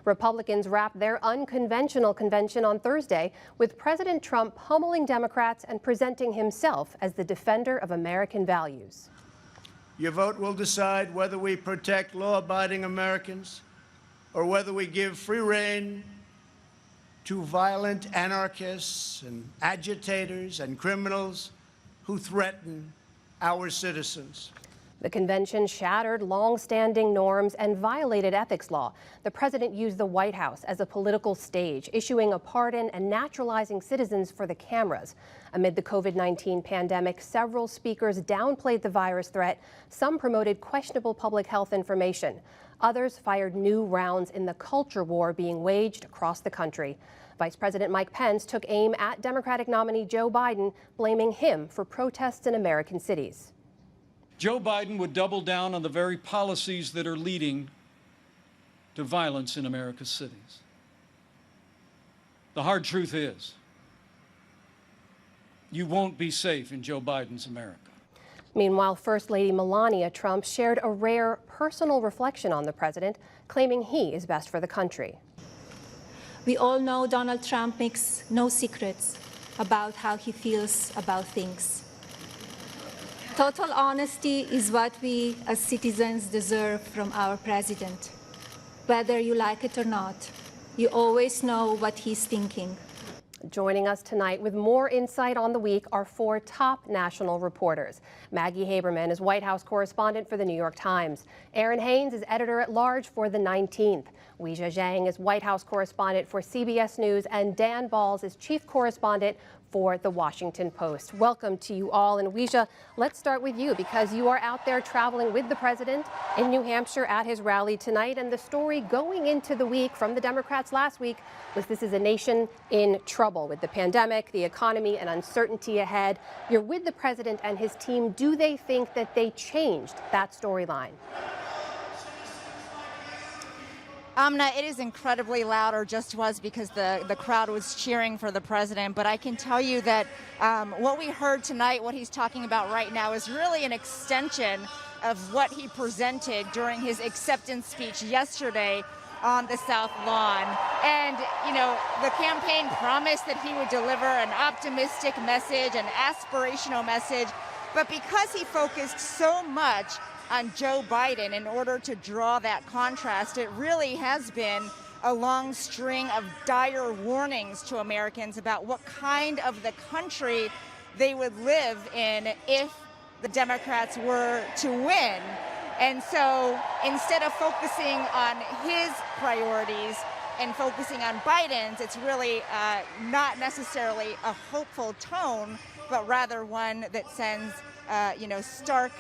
Republicans wrapped their unconventional convention on Thursday with President Trump pummeling Democrats and presenting himself as the defender of American values. Your vote will decide whether we protect law-abiding Americans or whether we give free rein to violent anarchists and agitators and criminals who threaten our citizens. The convention shattered long-standing norms and violated ethics law. The president used the White House as a political stage, issuing a pardon and naturalizing citizens for the cameras. Amid the COVID-19 pandemic, several speakers downplayed the virus threat. Some promoted questionable public health information. Others fired new rounds in the culture war being waged across the country. Vice President Mike Pence took aim at Democratic nominee Joe Biden, blaming him for protests in American cities. Joe Biden would double down on the very policies that are leading to violence in America's cities. The hard truth is, you won't be safe in Joe Biden's America. Meanwhile, First Lady Melania Trump shared a rare personal reflection on the president, claiming he is best for the country. We all know Donald Trump makes no secrets about how he feels about things. Total honesty is what we as citizens deserve from our president. Whether you like it or not, you always know what he's thinking. Joining us tonight with more insight on the week are four top national reporters. Maggie Haberman is White House correspondent for the New York Times. Errin Haines is editor-at-large for the 19th. Weijia Jiang is White House correspondent for CBS News, and Dan Balz is chief correspondent for the Washington Post. Welcome to you all. And Weijia, let's start with you because you are out there traveling with the president in New Hampshire at his rally tonight. And the story going into the week from the Democrats last week was this is a nation in trouble with the pandemic, the economy, and uncertainty ahead. You're with the president and his team. Do they think that they changed that storyline? Amna, it is incredibly loud, or just was, because the crowd was cheering for the president. But I can tell you that what we heard tonight, what he's talking about right now, is really an extension of what he presented during his acceptance speech yesterday on the South Lawn. And, you know, the campaign promised that he would deliver an optimistic message, an aspirational message. But because he focused so much on Joe Biden in order to draw that contrast, it really has been a long string of dire warnings to Americans about what kind of the country they would live in if the Democrats were to win. And so instead of focusing on his priorities and focusing on Biden's, it's really not necessarily a hopeful tone, but rather one that sends stark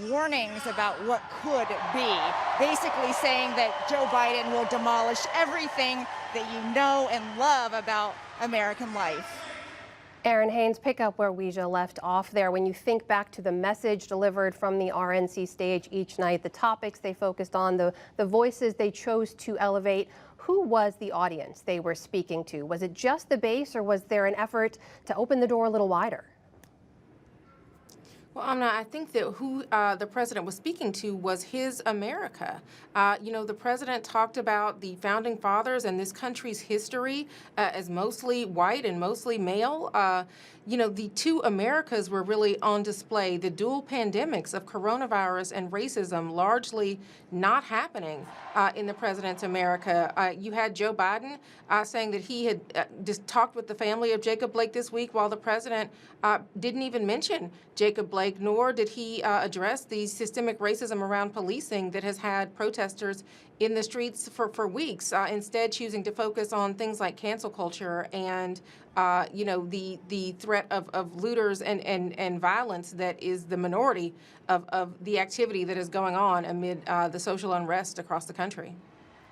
warnings about what could be. Basically saying that Joe Biden will demolish everything that you know and love about American life. Errin Haines, pick up where Weijia left off there. When you think back to the message delivered from the RNC stage each night, the topics they focused on, the voices they chose to elevate, who was the audience they were speaking to? Was it just the base, or was there an effort to open the door a little wider? Well, Amna, I think that who the president was speaking to was his America. The president talked about the founding fathers and this country's history as mostly white and mostly male. The two Americas were really on display. The dual pandemics of coronavirus and racism largely not happening in the president's America. You had Joe Biden saying that he had just talked with the family of Jacob Blake this week, while the president didn't even mention Jacob Blake, nor did he address the systemic racism around policing that has had protesters in the streets for weeks, instead choosing to focus on things like cancel culture and the threat of looters and violence that is the minority of the activity that is going on amid the social unrest across the country.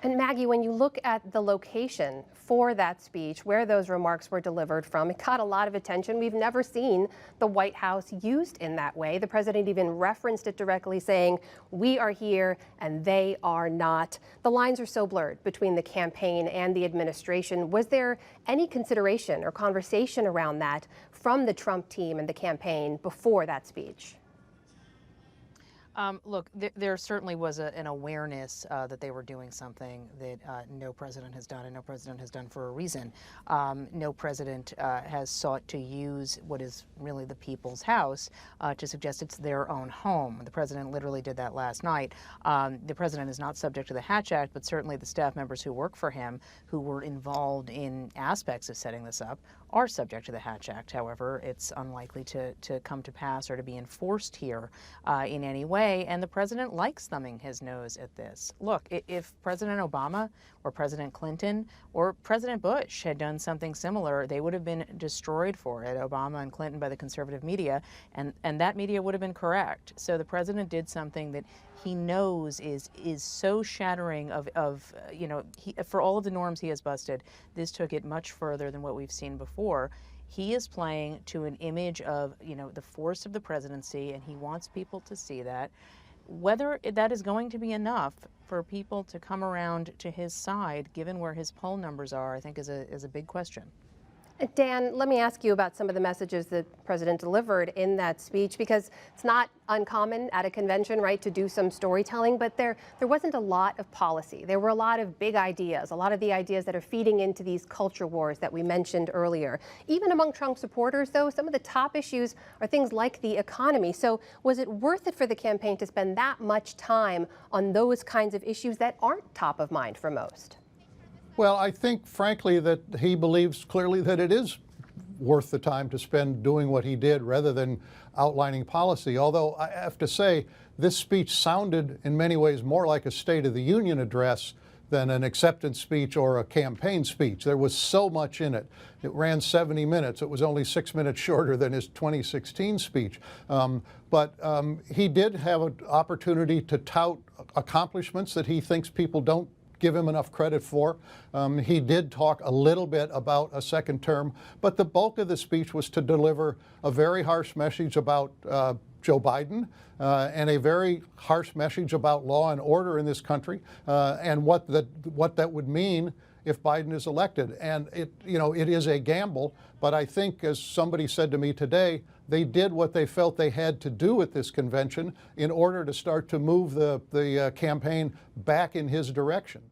And Maggie, when you look at the location for that speech, where those remarks were delivered from, it got a lot of attention. We've never seen the White House used in that way. The president even referenced it directly, saying, "We are here and they are not." The lines are so blurred between the campaign and the administration. Was there any consideration or conversation around that from the Trump team and the campaign before that speech? Look, there certainly was an awareness that they were doing something that no president has done, and no president has done for a reason. No president has sought to use what is really the people's house to suggest it's their own home. The president literally did that last night. The president is not subject to the Hatch Act, but certainly the staff members who work for him, who were involved in aspects of setting this up, are subject to the Hatch Act. However, it's unlikely to come to pass or to be enforced here in any way, and the president likes thumbing his nose at this. Look, if President Obama or President Clinton or President Bush had done something similar, they would have been destroyed for it, Obama and Clinton, by the conservative media, and that media would have been correct. So the president did something that he knows is so shattering of for all of the norms he has busted, this took it much further than what we've seen before. He is playing to an image of, the force of the presidency, and he wants people to see that. Whether that is going to be enough for people to come around to his side, given where his poll numbers are, I think is a big question. Dan, let me ask you about some of the messages that the president delivered in that speech, because it's not uncommon at a convention, right, to do some storytelling, but there wasn't a lot of policy. There were a lot of big ideas, a lot of the ideas that are feeding into these culture wars that we mentioned earlier. Even among Trump supporters, though, some of the top issues are things like the economy. So was it worth it for the campaign to spend that much time on those kinds of issues that aren't top of mind for most? Well, I think, frankly, that he believes clearly that it is worth the time to spend doing what he did rather than outlining policy. Although I have to say, this speech sounded in many ways more like a State of the Union address than an acceptance speech or a campaign speech. There was so much in it. It ran 70 minutes. It was only 6 minutes shorter than his 2016 speech. But he did have an opportunity to tout accomplishments that he thinks people don't give him enough credit for. He did talk a little bit about a second term, but the bulk of the speech was to deliver a very harsh message about Joe Biden and a very harsh message about law and order in this country and what that would mean if Biden is elected. And it is a gamble, but I think, as somebody said to me today, they did what they felt they had to do at this convention in order to start to move the campaign back in his direction.